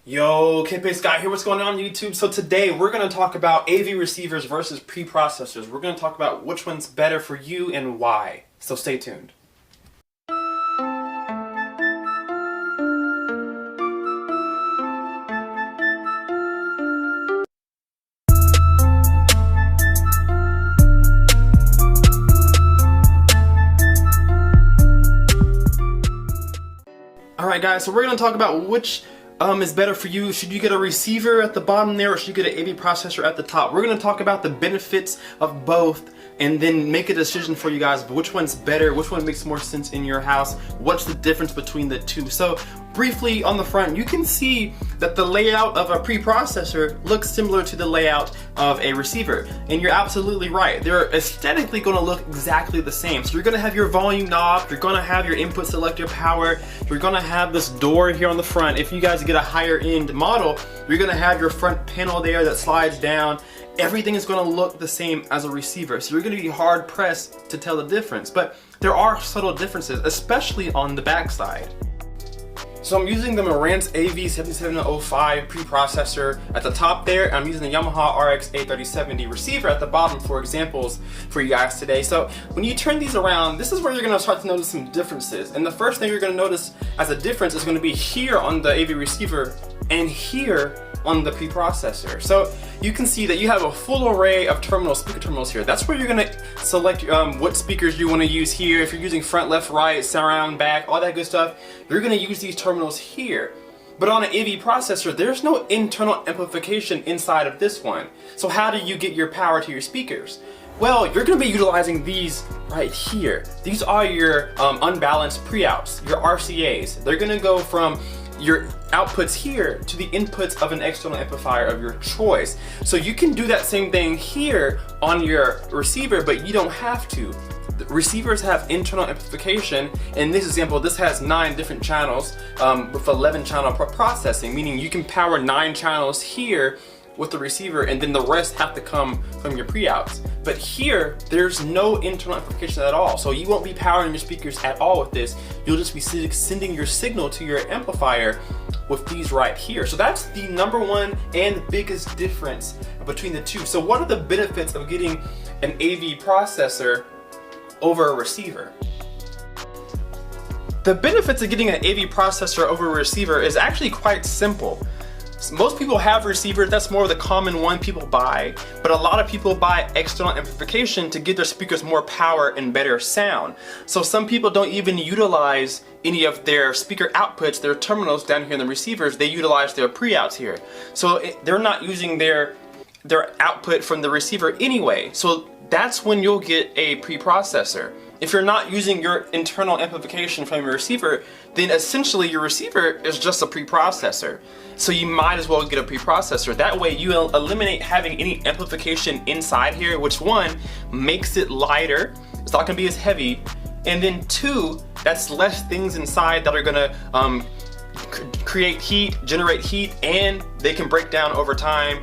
Yo, Kpaceguy here, what's going on YouTube? So today we're going to talk about AV receivers versus preprocessors. We're going to talk about which one's better for you and why. So stay tuned. Alright guys, so we're going to talk about which is better for you. Should you get a receiver at the bottom there, or should you get an AV processor at the top? We're going to talk about the benefits of both and then make a decision for you guys, which one's better, which one makes more sense in your house, what's the difference between the two. So briefly on the front, you can see that the layout of a preprocessor looks similar to the layout of a receiver, and you're absolutely right. They're aesthetically going to look exactly the same. So you're going to have your volume knob, you're going to have your input selector power, you're going to have this door here on the front. If you guys get a higher end model, you're going to have your front panel there that slides down. Everything is going to look the same as a receiver, so you're going to be hard pressed to tell the difference. But there are subtle differences, especially on the back side. So I'm using the Marantz AV7705 preprocessor at the top there, and I'm using the Yamaha RX A3070 receiver at the bottom for examples for you guys today. So when you turn these around, this is where you're going to start to notice some differences. And the first thing you're going to notice as a difference is going to be here on the AV receiver and here on the preprocessor. So you can see that you have a full array of speaker terminals here. That's where you're going to select what speakers you want to use here. If you're using front, left, right, surround, back, all that good stuff, you're going to use these terminals here. But on an AV processor, there's no internal amplification inside of this one. So how do you get your power to your speakers? Well, you're going to be utilizing these right here. These are your unbalanced pre-outs, your RCAs. They're going to go from your outputs here to the inputs of an external amplifier of your choice. So you can do that same thing here on your receiver, but you don't have to. The receivers have internal amplification. In this example, this has 9 different channels with 11 channel processing, meaning you can power 9 channels here with the receiver, and then the rest have to come from your pre-outs. But here, there's no internal amplification at all, so you won't be powering your speakers at all with this. You'll just be sending your signal to your amplifier with these right here. So that's the #1 and biggest difference between the two. So what are the benefits of getting an AV processor over a receiver? The benefits of getting an AV processor over a receiver is actually quite simple. Most people have receivers, that's more of the common one people buy, but a lot of people buy external amplification to give their speakers more power and better sound. So some people don't even utilize any of their speaker outputs, their terminals down here in the receivers, they utilize their pre-outs here. So they're not using their output from the receiver anyway. So that's when you'll get a preprocessor. If you're not using your internal amplification from your receiver, then essentially your receiver is just a preprocessor. So you might as well get a preprocessor. That way you eliminate having any amplification inside here, which one, makes it lighter, it's not gonna be as heavy, and then 2, that's less things inside that are gonna create heat, generate heat, and they can break down over time.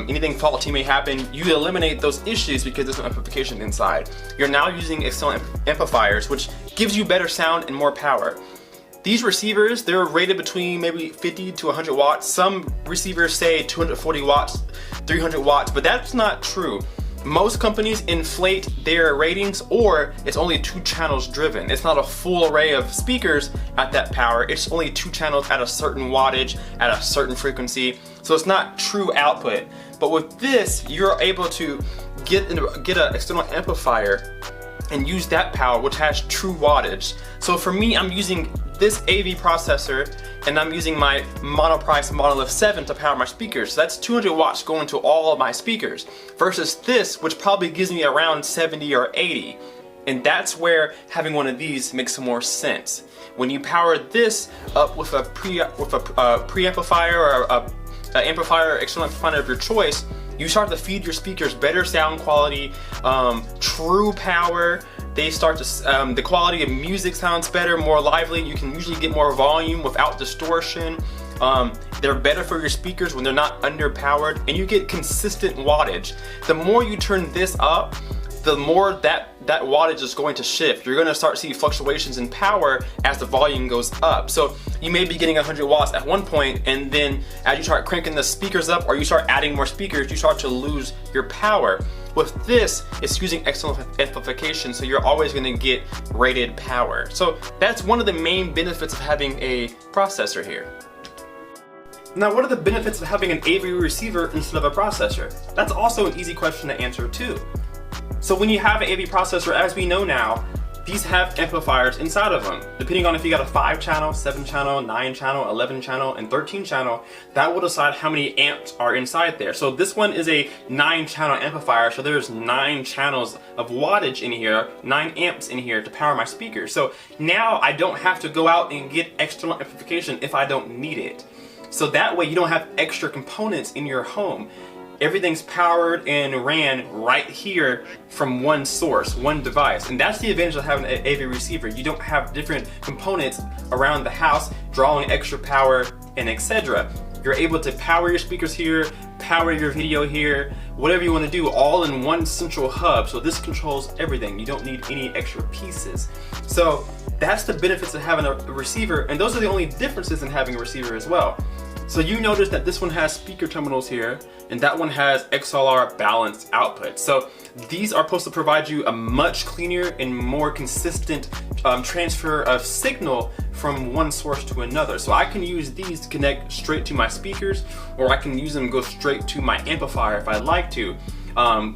Anything faulty may happen. You eliminate those issues because there's no amplification inside. You're now using external amplifiers, which gives you better sound and more power. These receivers, they're rated between maybe 50 to 100 watts. Some receivers say 240 watts, 300 watts, but that's not true. Most companies inflate their ratings, or it's only 2 channels driven. It's not a full array of speakers at that power. It's only 2 channels at a certain wattage, at a certain frequency. So it's not true output. But with this, you're able to get an external amplifier and use that power, which has true wattage. So for me, I'm using this AV processor, and I'm using my Monoprice Monolith 7 to power my speakers. So that's 200 watts going to all of my speakers, versus this, which probably gives me around 70 or 80. And that's where having one of these makes more sense. When you power this up with a preamplifier or a amplifier, external amplifier of your choice, you start to feed your speakers better sound quality, true power. They start to, the quality of music sounds better, more lively. You can usually get more volume without distortion. They're better for your speakers when they're not underpowered, and you get consistent wattage. The more you turn this up, the more that wattage is going to shift. You're going to start seeing fluctuations in power as the volume goes up. So you may be getting 100 watts at one point, and then as you start cranking the speakers up or you start adding more speakers, you start to lose your power. With this, it's using external amplification, so you're always going to get rated power. So that's one of the main benefits of having a processor here. Now, what are the benefits of having an AV receiver instead of a processor? That's also an easy question to answer too. So when you have an AV processor, as we know now, these have amplifiers inside of them. Depending on if you got a 5-channel, 7-channel, 9-channel, 11-channel, and 13-channel, that will decide how many amps are inside there. So this one is a 9-channel amplifier, so there's 9 channels of wattage in here, 9 amps in here to power my speakers. So now I don't have to go out and get external amplification if I don't need it. So that way you don't have extra components in your home. Everything's powered and ran right here from one source, one device. And that's the advantage of having an AV receiver. You don't have different components around the house drawing extra power and etc. You're able to power your speakers here, power your video here, whatever you want to do, all in one central hub. So this controls everything. You don't need any extra pieces. So that's the benefits of having a receiver, and those are the only differences in having a receiver as well. So you notice that this one has speaker terminals here, and that one has XLR balanced output. So these are supposed to provide you a much cleaner and more consistent transfer of signal from one source to another. So I can use these to connect straight to my speakers, or I can use them to go straight to my amplifier if I'd like to.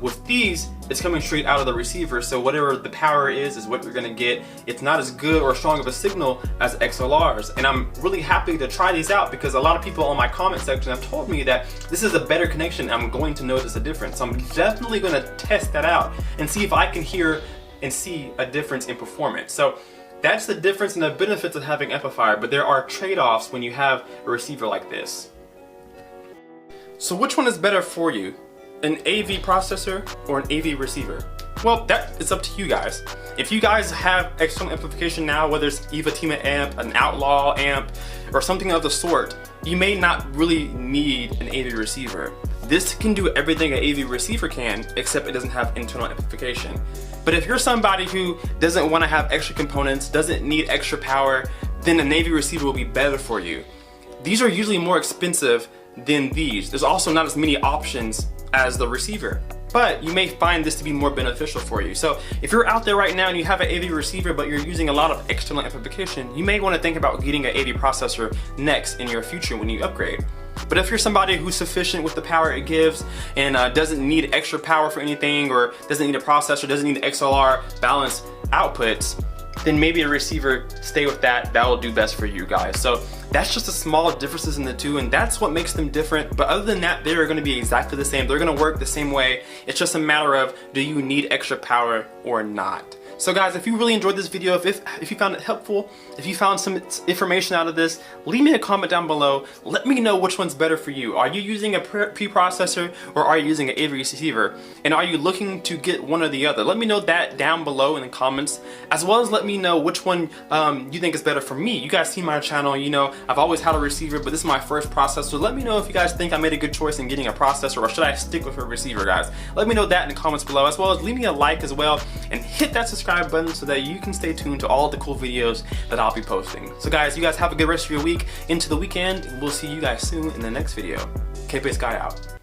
With these, it's coming straight out of the receiver, so whatever the power is what you're gonna get. It's not as good or strong of a signal as XLRs, and I'm really happy to try these out because a lot of people on my comment section have told me that this is a better connection. I'm going to notice a difference. So I'm definitely gonna test that out and see if I can hear and see a difference in performance. So that's the difference and the benefits of having amplifier, but there are trade-offs when you have a receiver like this. So which one is better for you? An AV processor or an AV receiver? Well, that is up to you guys. If you guys have external amplification now, whether it's Evatima amp, an Outlaw amp, or something of the sort, you may not really need an AV receiver. This can do everything an AV receiver can, except it doesn't have internal amplification. But if you're somebody who doesn't want to have extra components, doesn't need extra power, then an AV receiver will be better for you. These are usually more expensive than these. There's also not as many options as the receiver, but you may find this to be more beneficial for you. So if you're out there right now and you have an AV receiver but you're using a lot of external amplification, you may want to think about getting an AV processor next in your future when you upgrade. But if you're somebody who's sufficient with the power it gives and doesn't need extra power for anything, or doesn't need a processor, doesn't need XLR balanced outputs, then maybe a receiver, stay with that. That will do best for you guys. So that's just the small differences in the two, and that's what makes them different. But other than that, they're going to be exactly the same. They're going to work the same way. It's just a matter of, do you need extra power or not? So guys, if you really enjoyed this video, if you found it helpful, if you found some information out of this, leave me a comment down below. Let me know which one's better for you. Are you using a preprocessor or are you using an AV receiver? And are you looking to get one or the other? Let me know that down below in the comments, as well as let me know which one you think is better for me. You guys see my channel, you know I've always had a receiver, but this is my first processor. Let me know if you guys think I made a good choice in getting a processor, or should I stick with a receiver, guys? Let me know that in the comments below, as well as leave me a like as well, and hit that subscribe button so that you can stay tuned to all the cool videos that I'll be posting. So guys, you guys have a good rest of your week into the weekend, and we'll see you guys soon in the next video. Kpaceguy out.